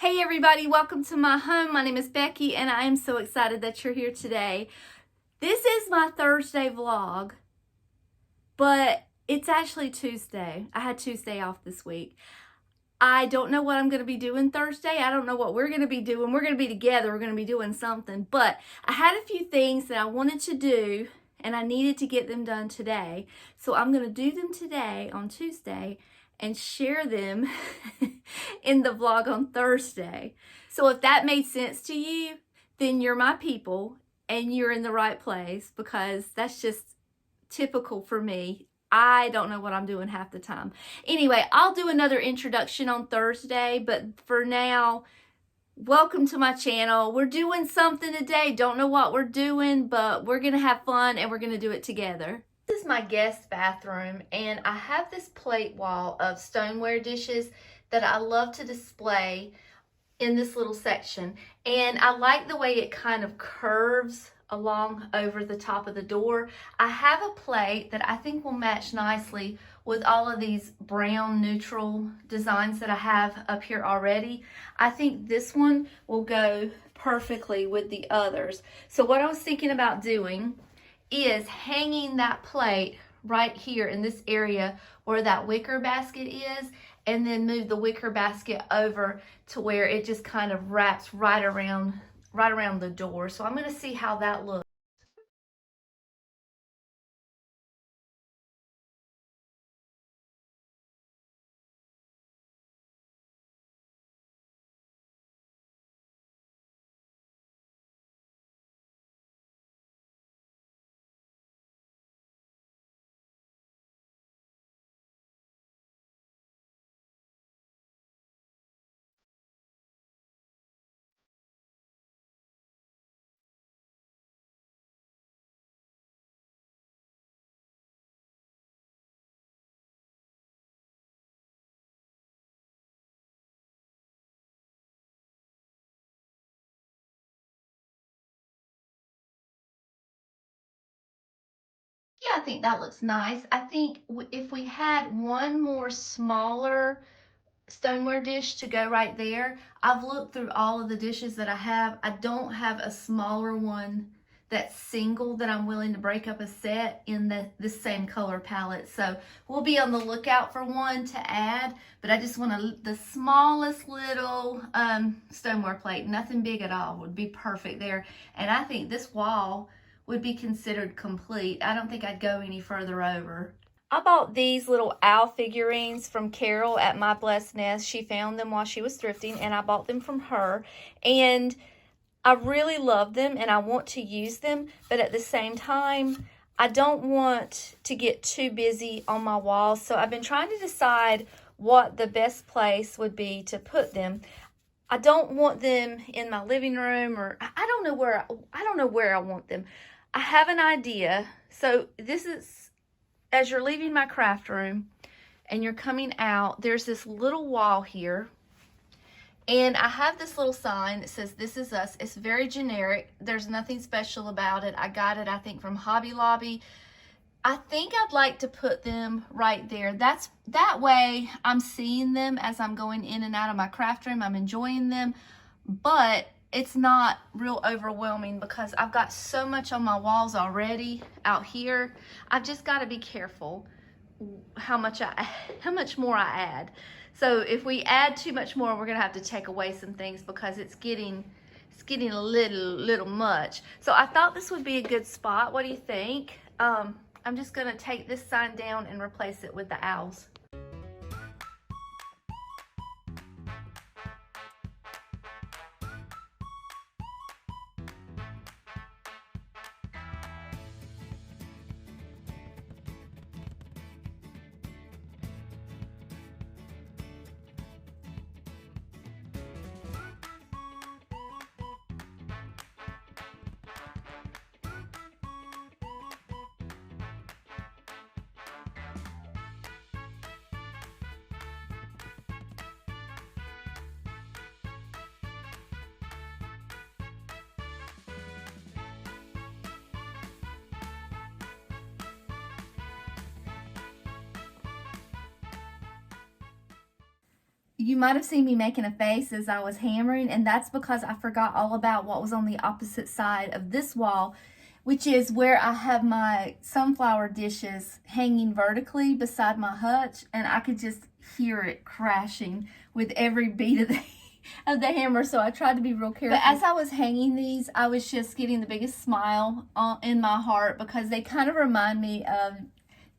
Hey everybody, welcome to my home. My name is Becky and I am so excited that you're here today. This is my Thursday vlog, but it's actually Tuesday. I had Tuesday off this week. I don't know what I'm going to be doing Thursday. I don't know what we're going to be doing. We're going to be together. We're going to be doing something. But I had a few things that I wanted to do and I needed to get them done today. So I'm going to do them today on Tuesday and share them in the vlog on Thursday. So if that made sense to you, then you're my people and you're in the right place, because that's just typical for me. I don't know what I'm doing half the time. Anyway, I'll do another introduction on Thursday, but for now, welcome to my channel. We're doing something today. Don't know what we're doing, but we're going to have fun and we're going to do it together. This is my guest bathroom, and I have this plate wall of stoneware dishes that I love to display in this little section. And I like the way it kind of curves along over the top of the door. I have a plate that I think will match nicely with all of these brown neutral designs that I have up here already. I think this one will go perfectly with the others. So what I was thinking about doing is hanging that plate right here in this area where that wicker basket is, and then move the wicker basket over to where it just kind of wraps right around the door. So I'm going to see how that looks. Yeah, I think that looks nice. I think if we had one more smaller stoneware dish to go right there. I've looked through all of the dishes that I have. I don't have a smaller one that's single that I'm willing to break up a set in this same color palette. So we'll be on the lookout for one to add, but I just want the smallest little stoneware plate. Nothing big at all would be perfect there. And I think this wall would be considered complete. I don't think I'd go any further over. I bought these little owl figurines from Carol at My Blessed Nest. She found them while she was thrifting, and I bought them from her. And I really love them, and I want to use them. But at the same time, I don't want to get too busy on my walls. So I've been trying to decide what the best place would be to put them. I don't want them in my living room, or I don't know where I want them. I have an idea. So this is, as you're leaving my craft room and you're coming out, there's this little wall here. And I have this little sign that says, "This is us." It's very generic. There's nothing special about it. I got it, I think, from Hobby Lobby. I think I'd like to put them right there. That way I'm seeing them as I'm going in and out of my craft room. I'm enjoying them, but it's not real overwhelming because I've got so much on my walls already out here. I've just got to be careful how much more I add. So if we add too much more, we're gonna have to take away some things because it's getting a little much. So I thought this would be a good spot. What do you think? I'm just gonna take this sign down and replace it with the owls. you might have seen me making a face as I was hammering, and that's because I forgot all about what was on the opposite side of this wall, which is where I have my sunflower dishes hanging vertically beside my hutch, and I could just hear it crashing with every beat of the hammer, so I tried to be real careful. But as I was hanging these, I was just getting the biggest smile in my heart because they kind of remind me of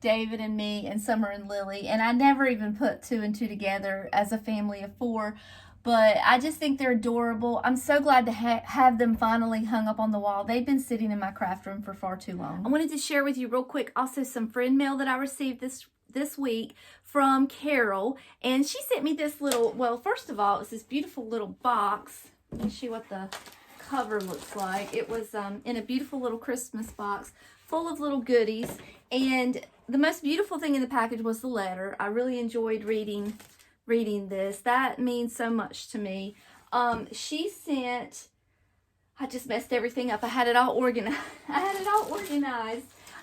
David and me and Summer and Lily, and I never even put 2 and 2 together as a family of 4, but I just think they're adorable. I'm so glad to have them finally hung up on the wall. They've been sitting in my craft room for far too long. I wanted to share with you real quick also some friend mail that I received this week from Carol, and she sent me this little, well, first of all, it's this beautiful little box. Let me show you what the cover looks like. It was in a beautiful little Christmas box full of little goodies, and the most beautiful thing in the package was the letter. I really enjoyed reading this. That means so much to me. She sent, I just messed everything up. I had it all organized.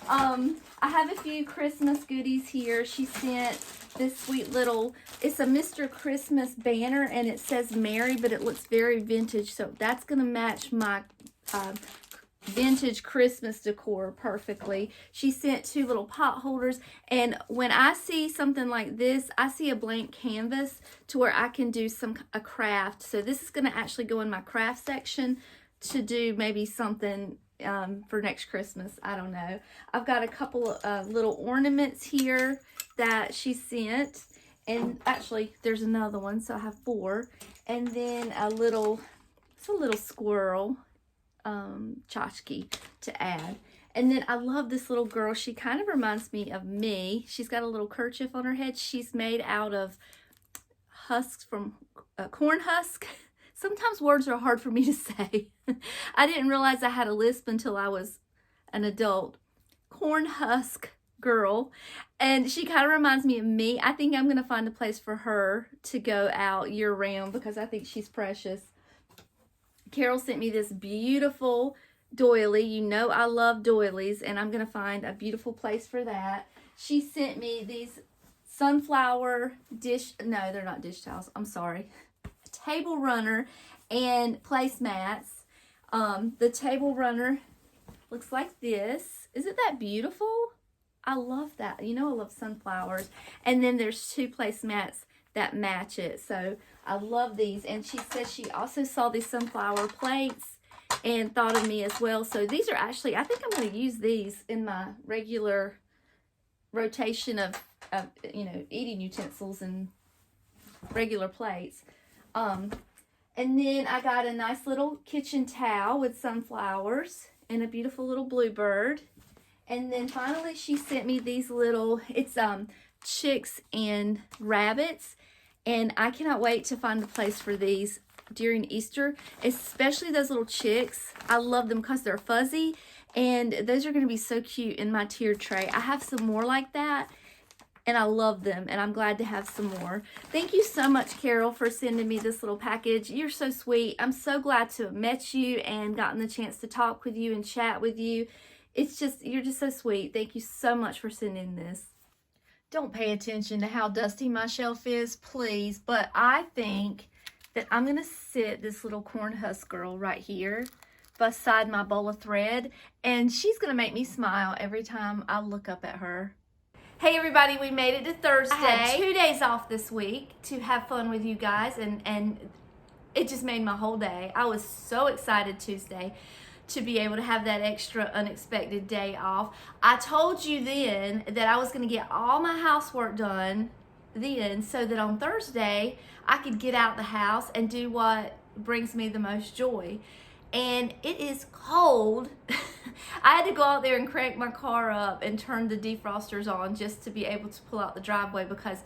I have a few Christmas goodies here. She sent this sweet little, it's a Mr. Christmas banner, and it says Merry, but it looks very vintage, so that's going to match my vintage Christmas decor perfectly. She sent 2 little pot holders, and when I see something like this, I see a blank canvas to where I can do a craft. So this is going to actually go in my craft section to do maybe something for next Christmas. I don't know. I've got a couple of little ornaments here that she sent, and actually there's another one, so I have 4, and then it's a little squirrel tchotchke to add. And then I love this little girl. She kind of reminds me of me. She's got a little kerchief on her head. She's made out of husks from corn husk. Sometimes words are hard for me to say. I didn't realize I had a lisp until I was an adult. Corn husk girl, and she kind of reminds me of me. I think I'm gonna find a place for her to go out year round because I think she's precious. Carol sent me this beautiful doily. You know I love doilies, and I'm going to find a beautiful place for that. She sent me these sunflower no, they're not dish towels. I'm sorry. A table runner and placemats. The table runner looks like this. Isn't that beautiful? I love that. You know I love sunflowers. And then there's 2 placemats that match it. So I love these. And she says she also saw these sunflower plates and thought of me as well. So these are actually, I think I'm going to use these in my regular rotation of eating utensils and regular plates. And then I got a nice little kitchen towel with sunflowers and a beautiful little bluebird. And then finally she sent me these little, it's chicks and rabbits, and I cannot wait to find a place for these during Easter, especially those little chicks. I love them because they're fuzzy, and those are going to be so cute in my tiered tray. I have some more like that, and I love them, and I'm glad to have some more. Thank you so much, Carol, for sending me this little package. You're so sweet. I'm so glad to have met you and gotten the chance to talk with you and chat with you. You're just so sweet. Thank you so much for sending this. Don't pay attention to how dusty my shelf is, please. But I think that I'm going to sit this little corn husk girl right here beside my bowl of thread. And she's going to make me smile every time I look up at her. Hey everybody, we made it to Thursday. I had 2 days off this week to have fun with you guys. And it just made my whole day. I was so excited Tuesday to be able to have that extra unexpected day off. I told you then that I was going to get all my housework done then so that on Thursday I could get out the house and do what brings me the most joy. And it is cold. I had to go out there and crank my car up and turn the defrosters on just to be able to pull out the driveway because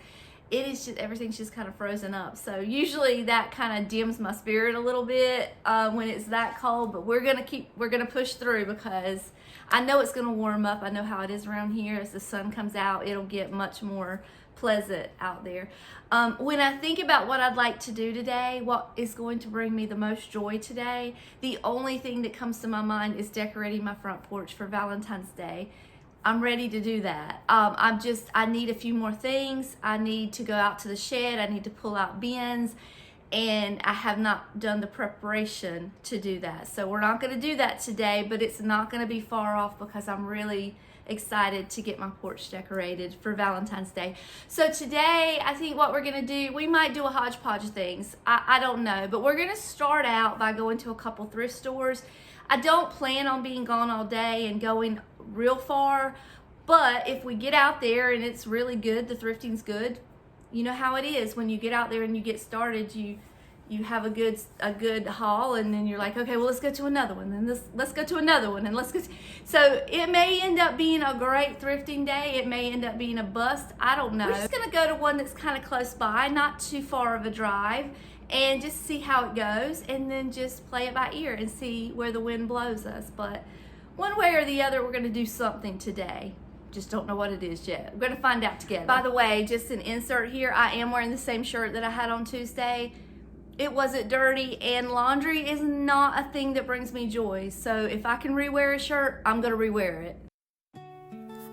it is just, everything's just kind of frozen up. So usually that kind of dims my spirit a little bit when it's that cold, but we're gonna push through because I know it's gonna warm up. I know how it is around here. As the sun comes out, it'll get much more pleasant out there. When I think about what I'd like to do today, what is going to bring me the most joy today, the only thing that comes to my mind is decorating my front porch for Valentine's Day. I'm ready to do that. I need a few more things. I need to go out to the shed. I need to pull out bins, and I have not done the preparation to do that. So we're not gonna do that today, but it's not gonna be far off because I'm really excited to get my porch decorated for Valentine's Day. So today, I think what we're gonna do, we might do a hodgepodge of things. I don't know, but we're gonna start out by going to a couple thrift stores. I don't plan on being gone all day and going real far, but if we get out there and it's really good, the thrifting's good. You know how it is when you get out there and you get started, you have a good haul, and then you're like, okay, well, let's go to another one, and let's go to another one, and so it may end up being a great thrifting day. It may end up being a bust. I don't know. We're just gonna go to one that's kind of close by, not too far of a drive, and just see how it goes, and then just play it by ear and see where the wind blows us. But one way or the other, we're gonna do something today. Just don't know what it is yet. We're gonna find out together. By the way, just an insert here, I am wearing the same shirt that I had on Tuesday. It wasn't dirty, and laundry is not a thing that brings me joy. So if I can rewear a shirt, I'm gonna rewear it.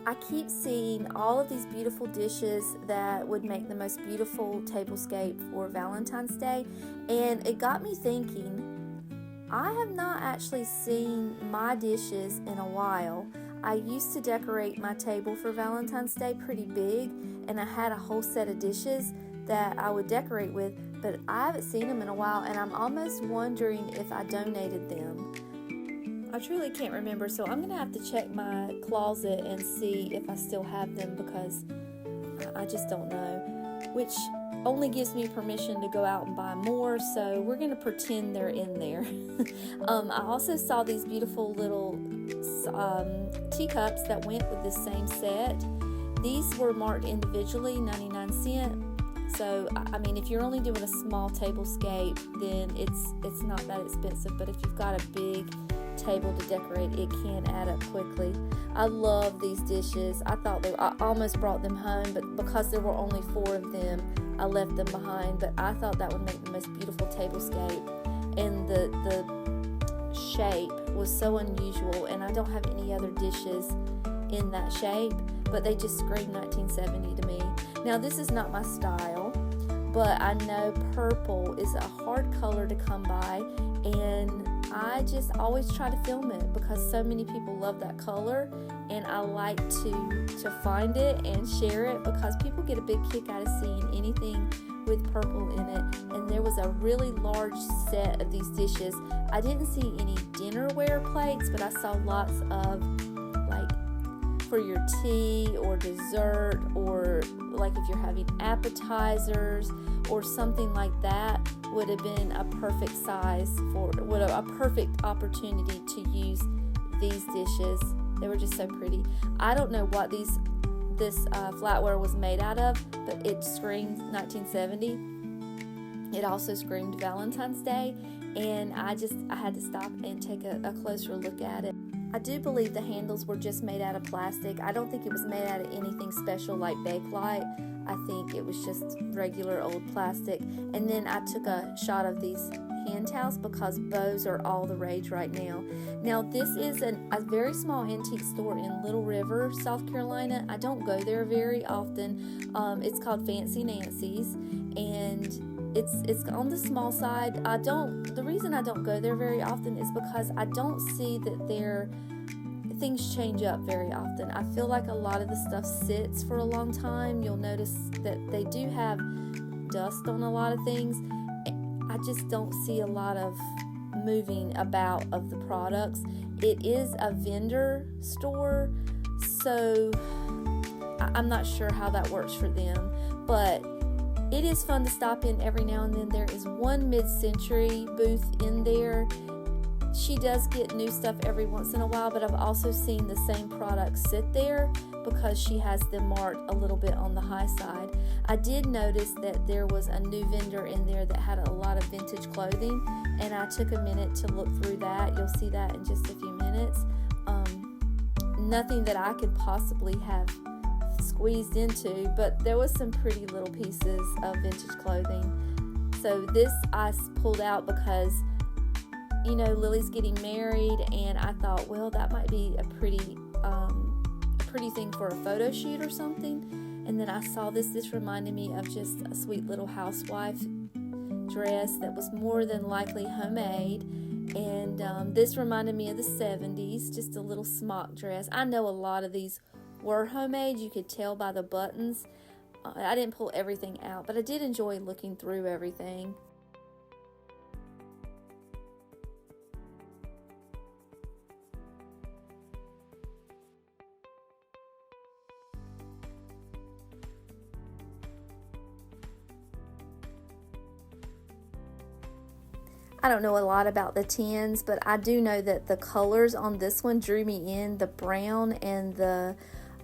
I keep seeing all of these beautiful dishes that would make the most beautiful tablescape for Valentine's Day, and it got me thinking, I have not actually seen my dishes in a while. I used to decorate my table for Valentine's Day pretty big, and I had a whole set of dishes that I would decorate with, but I haven't seen them in a while, and I'm almost wondering if I donated them. I truly can't remember, so I'm gonna have to check my closet and see if I still have them, because I just don't know, which only gives me permission to go out and buy more, so we're gonna pretend they're in there. I also saw these beautiful little teacups that went with the same set. These were marked individually, 99 cents. So, I mean, if you're only doing a small tablescape, then it's not that expensive. But if you've got a big table to decorate, it can add up quickly. I love these dishes. I almost brought them home, but because there were only 4 of them, I left them behind. But I thought that would make the most beautiful tablescape. And the shape was so unusual, and I don't have any other dishes in that shape, but they just scream 1970 to me. Now, this is not my style, but I know purple is a hard color to come by, and I just always try to film it because so many people love that color, and I like to find it and share it because people get a big kick out of seeing anything with purple in it. And there was a really large set of these dishes. I didn't see any dinnerware plates, but I saw lots of, like, for your tea or dessert, or like if you're having appetizers or something like that, would have been a perfect size a perfect opportunity to use these dishes. They were just so pretty. I don't know what this flatware was made out of, but it screamed 1970. It also screamed Valentine's Day, and I had to stop and take a closer look at it. I do believe the handles were just made out of plastic. I don't think it was made out of anything special like Bakelite. I think it was just regular old plastic. And then I took a shot of these hand towels because bows are all the rage right now. Now, this is a very small antique store in Little River, South Carolina. I don't go there very often. It's called Fancy Nancy's, and it's on the small side. The reason I don't go there very often is because I don't see that things change up very often. I feel like a lot of the stuff sits for a long time. You'll notice that they do have dust on a lot of things. I just don't see a lot of moving about of the products. It is a vendor store, so I'm not sure how that works for them, but it is fun to stop in every now and then. There is one mid-century booth in there. She does get new stuff every once in a while, but I've also seen the same products sit there because she has them marked a little bit on the high side. I did notice that there was a new vendor in there that had a lot of vintage clothing, and I took a minute to look through that. You'll see that in just a few minutes. Nothing that I could possibly have squeezed into, but there was some pretty little pieces of vintage clothing. So this I pulled out because, Lily's getting married, and I thought, well, that might be a pretty pretty thing for a photo shoot or something. And then I saw this. This reminded me of just a sweet little housewife dress that was more than likely homemade. And this reminded me of the 70s, just a little smock dress. I know a lot of these were homemade. You could tell by the buttons. I didn't pull everything out, but I did enjoy looking through everything. I don't know a lot about the tins, but I do know that the colors on this one drew me in. The brown and the,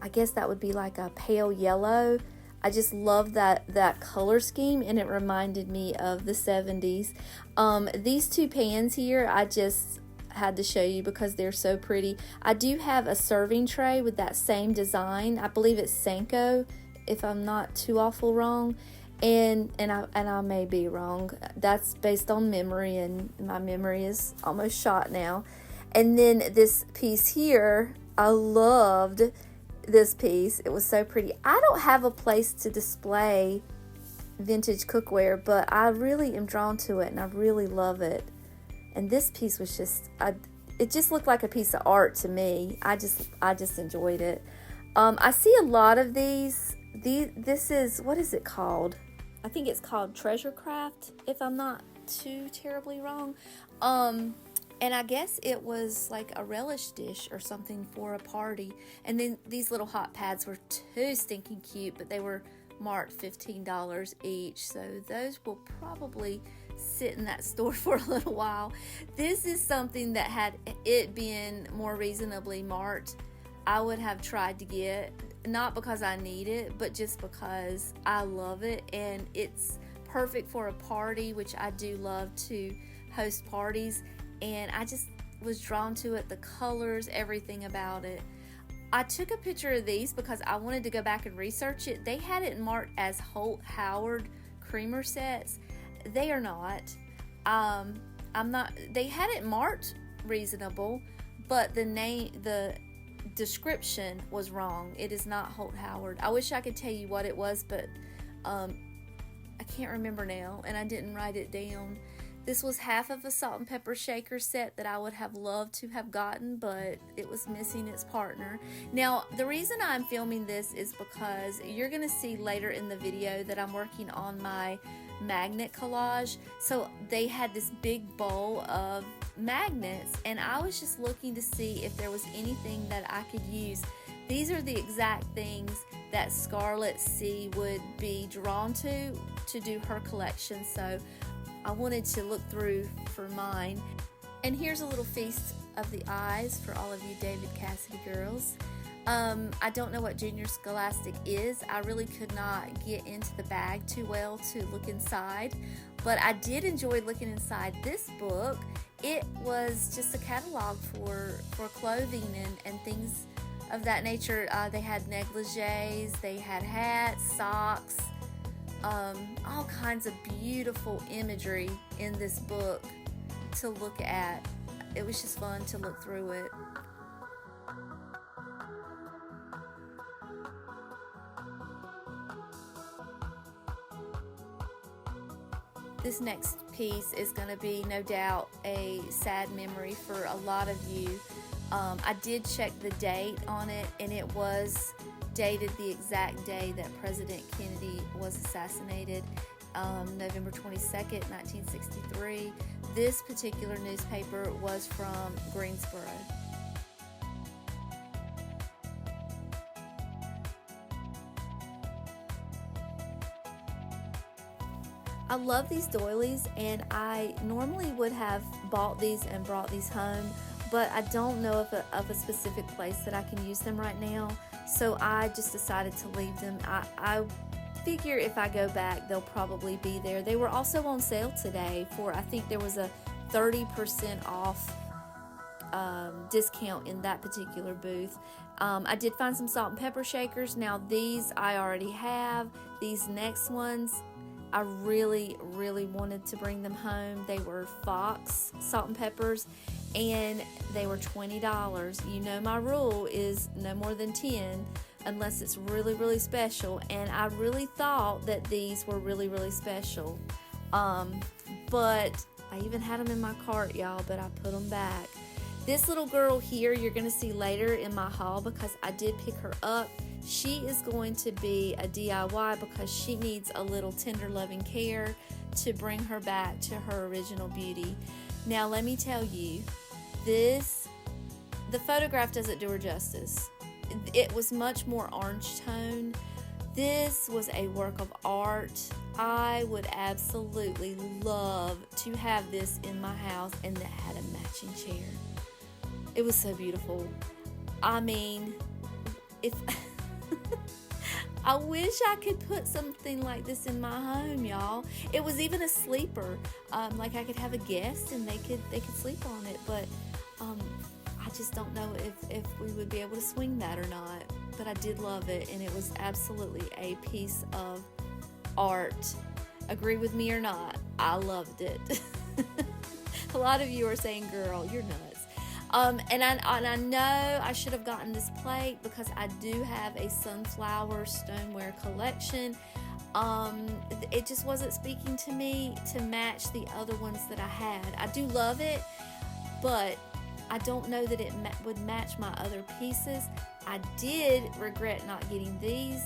I guess that would be like a pale yellow. I just love that color scheme, and it reminded me of the 70s. These two pans here, I just had to show you because they're so pretty. I do have a serving tray with that same design. I believe it's Senko, if I'm not too awful wrong. And I may be wrong. That's based on memory, and my memory is almost shot now. And then this piece here, I loved this piece. It was so pretty. I don't have a place to display vintage cookware, but I really am drawn to it, and I really love it. And this piece was just, it just looked like a piece of art to me. I just enjoyed it. I see a lot of these. This is, what is it called? I think it's called Treasure Craft, if I'm not too terribly wrong. And I guess it was like a relish dish or something for a party. And then these little hot pads were too stinking cute, but they were marked $15 each. So those will probably sit in that store for a little while. This is something that, had it been more reasonably marked, I would have tried to get. Not because I need it, but just because I love it, and it's perfect for a party, which I do love to host parties, and I just was drawn to it, the colors, everything about it. I took a picture of these because I wanted to go back and research it. They had it marked as Holt Howard creamer sets. They are not. They had it marked reasonable, but the description was wrong. It is not Holt Howard. I wish I could tell you what it was, but I can't remember now, and I didn't write it down. This was half of a salt and pepper shaker set that I would have loved to have gotten, but it was missing its partner. Now, the reason I'm filming this is because you're going to see later in the video that I'm working on my magnet collage. So they had this big bowl of magnets, and I was just looking to see if there was anything that I could use. These are the exact things that Scarlett C would be drawn to do her collection, so I wanted to look through for mine. And here's a little feast of the eyes for all of you David Cassidy girls. I don't know what Junior Scholastic is. I really could not get into the bag too well to look inside, but I did enjoy looking inside this book. It was just a catalog for clothing and things of that nature. They had negligees, they had hats, socks, all kinds of beautiful imagery in this book to look at. It was just fun to look through it. This next piece is going to be, no doubt, a sad memory for a lot of you. I did check the date on it, and it was dated the exact day that President Kennedy was assassinated, November 22nd, 1963. This particular newspaper was from Greensboro. I love these doilies, and I normally would have bought these and brought these home, but I don't know of a specific place that I can use them right now, so I just decided to leave them. I figure if I go back, they'll probably be there. They were also on sale today for, I think there was a 30% off discount in that particular booth. I did find some salt and pepper shakers. Now these I already have. These next ones, I really, really wanted to bring them home. They were Fox salt and peppers, and they were $20. You know, my rule is no more than 10 unless it's really, really special. And I really thought that these were really, really special. But I even had them in my cart, y'all, but I put them back. This little girl here, you're going to see later in my haul because I did pick her up. She is going to be a DIY because she needs a little tender loving care to bring her back to her original beauty. Now, let me tell you, the photograph doesn't do her justice. It was much more orange tone. This was a work of art. I would absolutely love to have this in my house, and it had a matching chair. It was so beautiful. I mean, if I wish I could put something like this in my home, y'all. It was even a sleeper. Like I could have a guest and they could sleep on it, but I just don't know if we would be able to swing that or not. But I did love it, and it was absolutely a piece of art. Agree with me or not, I loved it. A lot of you are saying, girl, you're nuts. And I know I should have gotten this plate because I do have a sunflower stoneware collection. It just wasn't speaking to me to match the other ones that I had. I do love it, but I don't know that it would match my other pieces. I did regret not getting these.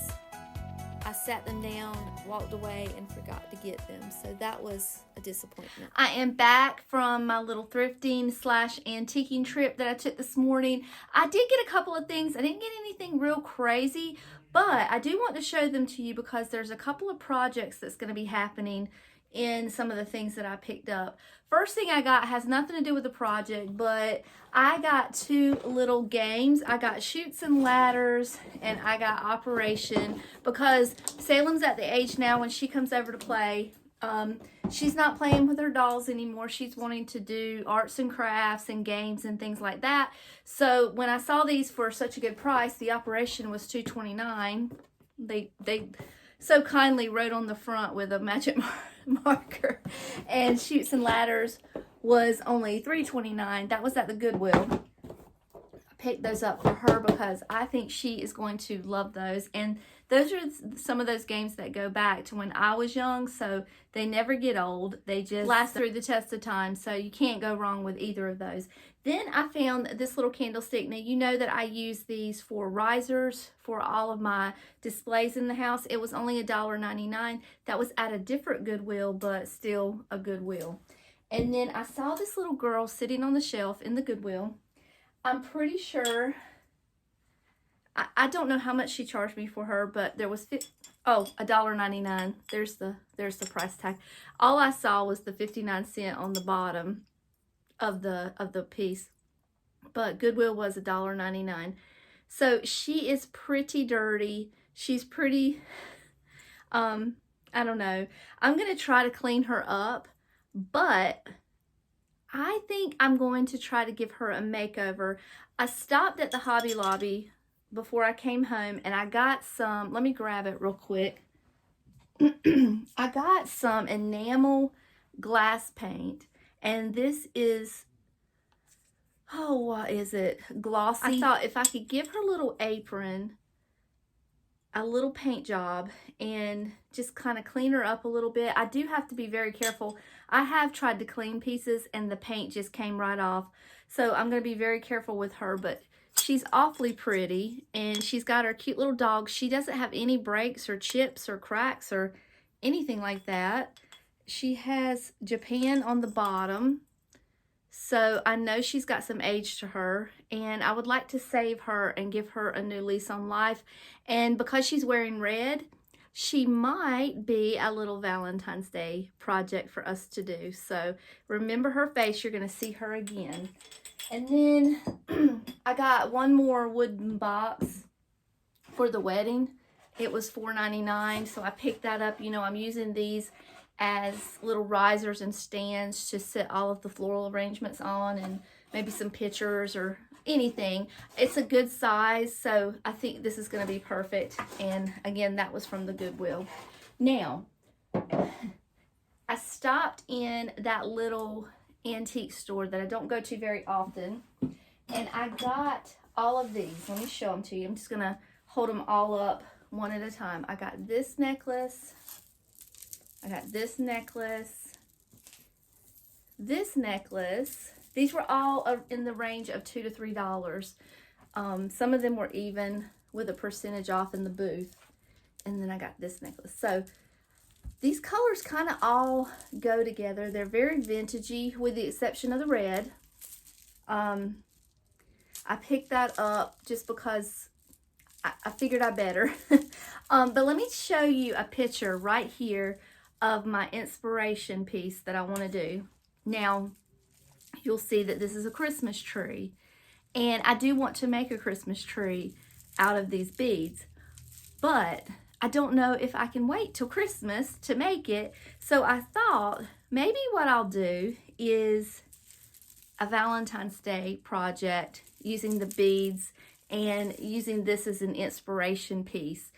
I sat them down, walked away, and forgot to get them. So that was a disappointment. I am back from my little thrifting / antiquing trip that I took this morning. I did get a couple of things. I didn't get anything real crazy, but I do want to show them to you because there's a couple of projects that's going to be happening in some of the things that I picked up. First thing I got has nothing to do with the project, but I got 2 little games. I got Chutes and Ladders, and I got Operation, because Salem's at the age now when she comes over to play, she's not playing with her dolls anymore. She's wanting to do arts and crafts and games and things like that. So when I saw these for such a good price, the Operation was $2.29. They so kindly wrote on the front with a magic marker, and Chutes and Ladders was only $3.29. That was at the Goodwill. I picked those up for her because I think she is going to love those, and those are some of those games that go back to when I was young, so they never get old. They just last through the test of time, so you can't go wrong with either of those. Then I found this little candlestick. Now, you know that I use these for risers for all of my displays in the house. It was only $1.99. That was at a different Goodwill, but still a Goodwill. And then I saw this little girl sitting on the shelf in the Goodwill. I'm pretty sure, I don't know how much she charged me for her, but there was $1.99. There's the price tag. All I saw was the 59 cents on the bottom of the piece, but Goodwill was $1.99. So she is pretty dirty. She's pretty, I don't know. I'm gonna try to clean her up, but I think I'm going to try to give her a makeover. I stopped at the Hobby Lobby before I came home, and I got some, let me grab it real quick. I got some enamel glass paint, and this is, oh, what is it? Glossy. I thought if I could give her little apron a little paint job and just kind of clean her up a little bit. I do have to be very careful. I have tried to clean pieces and the paint just came right off. So I'm going to be very careful with her, but she's awfully pretty, and she's got her cute little dog. She doesn't have any breaks or chips or cracks or anything like that. She has Japan on the bottom. So I know she's got some age to her, and I would like to save her and give her a new lease on life. And because she's wearing red, she might be a little Valentine's Day project for us to do. So remember her face. You're going to see her again. And then I got one more wooden box for the wedding. It was $4.99, so I picked that up. You know, I'm using these as little risers and stands to sit all of the floral arrangements on, and maybe some pictures or anything. It's a good size, so I think this is going to be perfect. And again, that was from the Goodwill. Now, I stopped in that little antique store that I don't go to very often, and I got all of these. Let me show them to you. I'm just gonna hold them all up one at a time. I got this necklace. I got this necklace. This necklace. These were all in the range of $2 to $3. Some of them were even with a percentage off in the booth. And then I got this necklace. So these colors kind of all go together. They're very vintagey with the exception of the red. I picked that up just because I figured I better. But let me show you a picture right here of my inspiration piece that I want to do. Now, you'll see that this is a Christmas tree. And I do want to make a Christmas tree out of these beads. But I don't know if I can wait till Christmas to make it. So I thought maybe what I'll do is a Valentine's Day project using the beads and using this as an inspiration piece.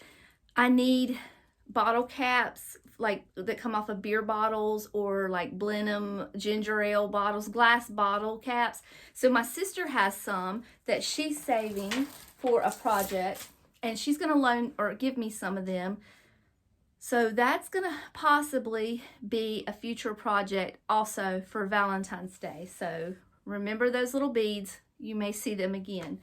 I need bottle caps like that come off of beer bottles or like Blenheim ginger ale bottles, glass bottle caps. So my sister has some that she's saving for a project, and she's going to loan or give me some of them. So that's going to possibly be a future project also for Valentine's Day. So remember those little beads. You may see them again.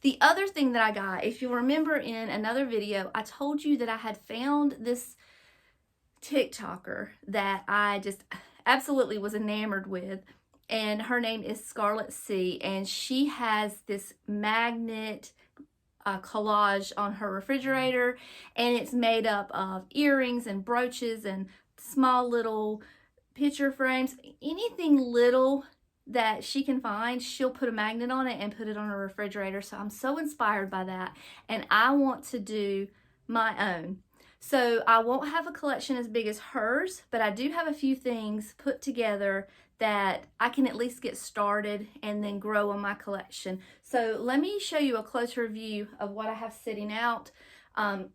The other thing that I got, if you remember in another video, I told you that I had found this TikToker that I just absolutely was enamored with. And her name is Scarlet C. And she has this magnet collage on her refrigerator, and it's made up of earrings and brooches and small little picture frames. Anything little that she can find, she'll put a magnet on it and put it on her refrigerator. So I'm so inspired by that, and I want to do my own. So I won't have a collection as big as hers, but I do have a few things put together that I can at least get started and then grow on my collection. So let me show you a closer view of what I have sitting out. A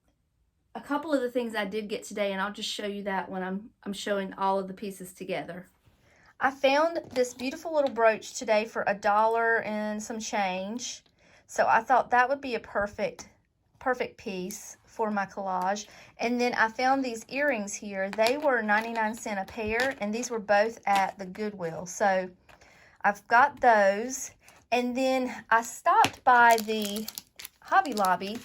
couple of the things I did get today, and I'll just show you that when I'm showing all of the pieces together. I found this beautiful little brooch today for $1 and some change. So I thought that would be a perfect piece for my collage. And then I found these earrings here. They were 99 cents a pair, and these were both at the Goodwill. So I've got those. And then I stopped by the Hobby Lobby,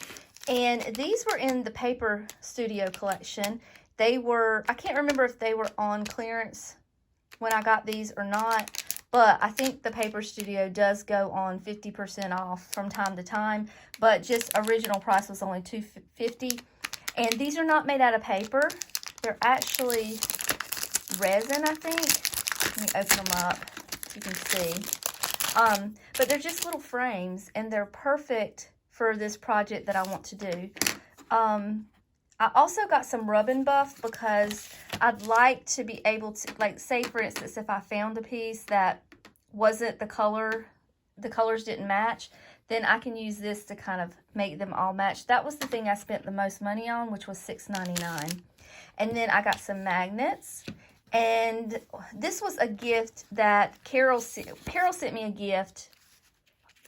and these were in the Paper Studio collection. They were, I can't remember if they were on clearance when I got these or not, but I think the Paper Studio does go on 50% off from time to time, but just original price was only $2.50. And these are not made out of paper. They're actually resin, I think. Let me open them up so you can see. But they're just little frames, and they're perfect for this project that I want to do. I also got some rub and buff because I'd like to be able to, like, say for instance, if I found a piece that wasn't the colors didn't match, then I can use this to kind of make them all match. That was the thing I spent the most money on, which was $6.99. And then I got some magnets, and this was a gift that Carol sent me a gift,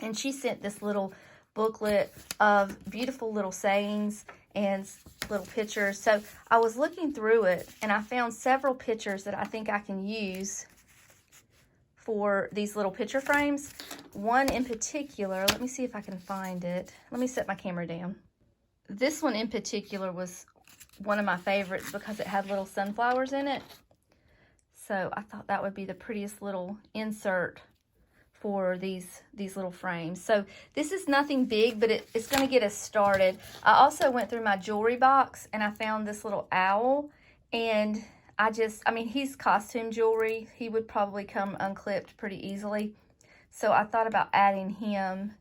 and she sent this little booklet of beautiful little sayings and little pictures. So I was looking through it, and I found several pictures that I think I can use for these little picture frames. One in particular, let me see if I can find it. Let me set my camera down. This one in particular was one of my favorites because it had little sunflowers in it. So I thought that would be the prettiest little insert for these little frames. So this is nothing big, but it's going to get us started. I also went through my jewelry box, and I found this little owl, and I mean, he's costume jewelry. He would probably come unclipped pretty easily. So I thought about adding him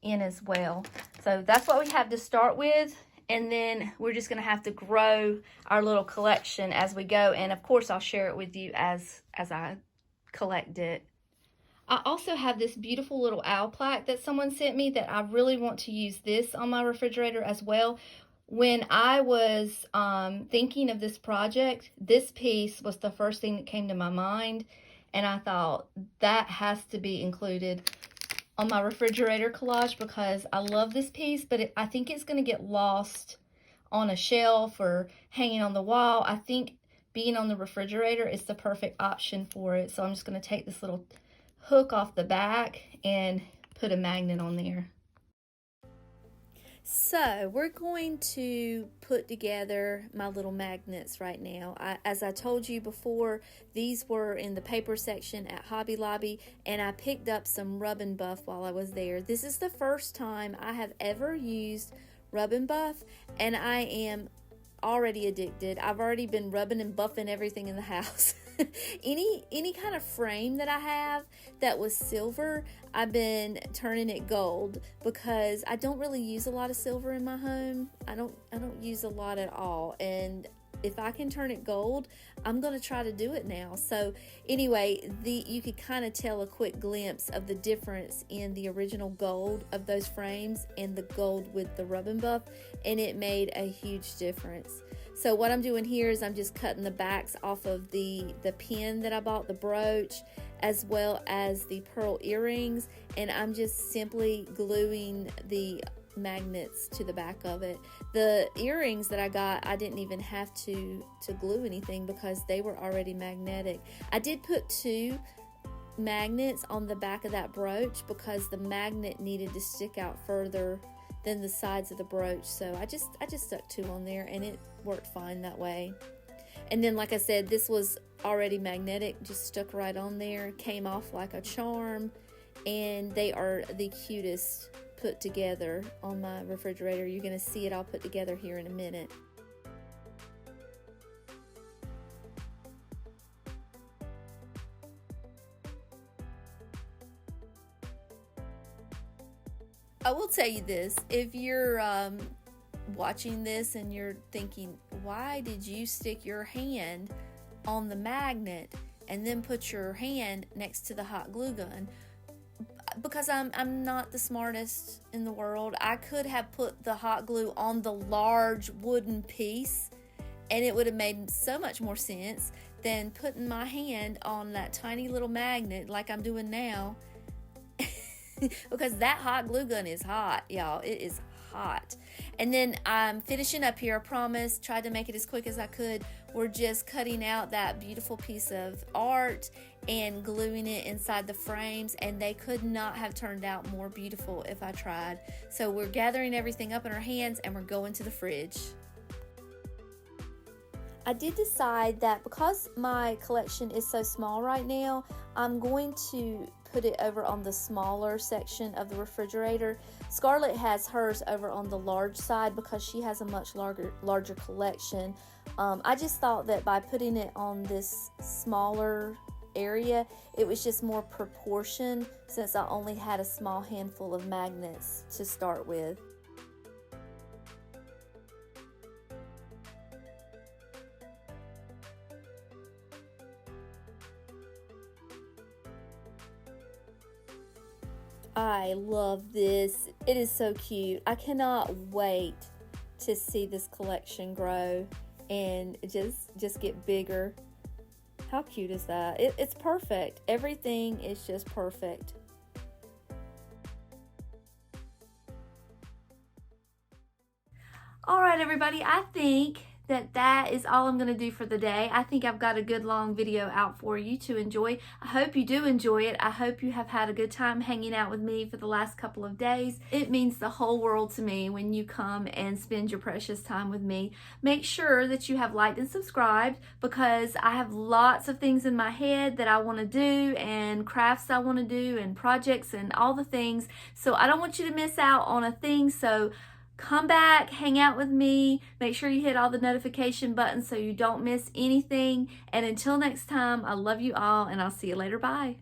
in as well. So that's what we have to start with, and then we're just going to have to grow our little collection as we go. And of course, I'll share it with you as I collect it. I also have this beautiful little owl plaque that someone sent me that I really want to use this on my refrigerator as well. When I was thinking of this project, this piece was the first thing that came to my mind, and I thought that has to be included on my refrigerator collage because I love this piece, but I think it's going to get lost on a shelf or hanging on the wall. I think being on the refrigerator is the perfect option for it. So I'm just going to take this little hook off the back and put a magnet on there. So we're going to put together my little magnets right now. As I told you before, these were in the paper section at Hobby Lobby, and I picked up some Rub and Buff while I was there. This is the first time I have ever used Rub and Buff, and I am already addicted. I've already been rubbing and buffing everything in the house. any kind of frame that I have that was silver, I've been turning it gold because I don't really use a lot of silver in my home. I don't use a lot at all, and if I can turn it gold, I'm going to try to do it now. So anyway, you could kind of tell a quick glimpse of the difference in the original gold of those frames and the gold with the Rub and Buff, and it made a huge difference. So what I'm doing here is I'm just cutting the backs off of the pin that I bought, the brooch, as well as the pearl earrings, and I'm just simply gluing the magnets to the back of it. The earrings that I got, I didn't even have to glue anything because they were already magnetic. I did put 2 magnets on the back of that brooch because the magnet needed to stick out further than the sides of the brooch, so I just stuck 2 on there, and it worked fine that way. And then, like I said, this was already magnetic, just stuck right on there, came off like a charm, and they are the cutest put together on my refrigerator. You're going to see it all put together here in a minute. I will tell you this, if you're watching this and you're thinking, why did you stick your hand on the magnet and then put your hand next to the hot glue gun? Because I'm not the smartest in the world. I could have put the hot glue on the large wooden piece, and it would have made so much more sense than putting my hand on that tiny little magnet like I'm doing now. Because that hot glue gun is hot, y'all. It is hot. And then I'm finishing up here, I promise. Tried to make it as quick as I could. We're just cutting out that beautiful piece of art and gluing it inside the frames, and they could not have turned out more beautiful if I tried. So we're gathering everything up in our hands and we're going to the fridge. I did decide that because my collection is so small right now, I'm going to put it over on the smaller section of the refrigerator. Scarlett has hers over on the large side because she has a much larger collection. I just thought that by putting it on this smaller area, it was just more proportioned since I only had a small handful of magnets to start with. I love this. It is so cute. I cannot wait to see this collection grow and just get bigger. How cute is that? It's perfect. Everything is just perfect. All right, everybody, I think that is all I'm going to do for the day. I think I've got a good long video out for you to enjoy. I hope you do enjoy it. I hope you have had a good time hanging out with me for the last couple of days. It means the whole world to me when you come and spend your precious time with me. Make sure that you have liked and subscribed because I have lots of things in my head that I want to do and crafts I want to do and projects and all the things. So I don't want you to miss out on a thing. So come back, hang out with me, make sure you hit all the notification buttons so you don't miss anything. And until next time, I love you all and I'll see you later. Bye.